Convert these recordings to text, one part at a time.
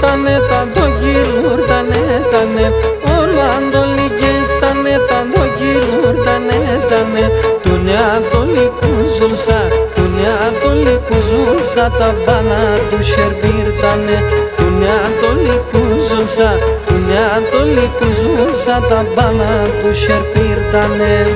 ligestane tanto gilurdane Orlando ligestane tanto gilurdane Dunia toliku zulsa tabana tu şerbirdane Dunia toliku zulsa tabana tu şerbirdane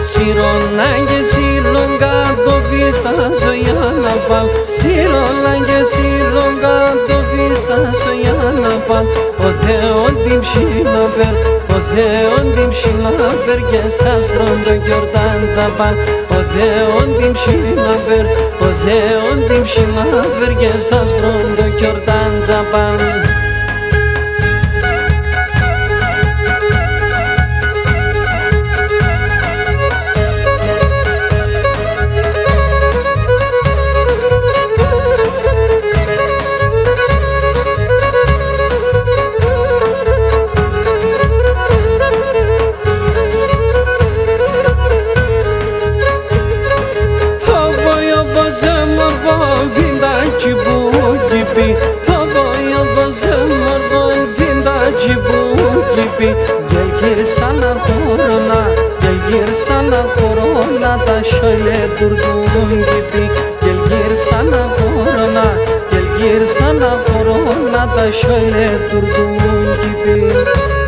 Σιρολάγγε το βίστα ζωιάνα παλ Σιρολάγγε το βίστα ζωιάνα παλ Ο Θεόν την ψηλαπέρ, ο Θεόν την ψηλαπέρ Και σας τρώνε γιορτάν τζαπάλ Ο Θεόν την ψηλαπέρ, ο Θεόν την ψηλαπέρ Και σας τρώνε γιορτάν τζαπάλ Vindaci bukipi, toboya bozemorgon vindaci bukipi Gel gir sana horona da şöyle durduğun gibi Gel gir sana horona da şöyle durduğun gibi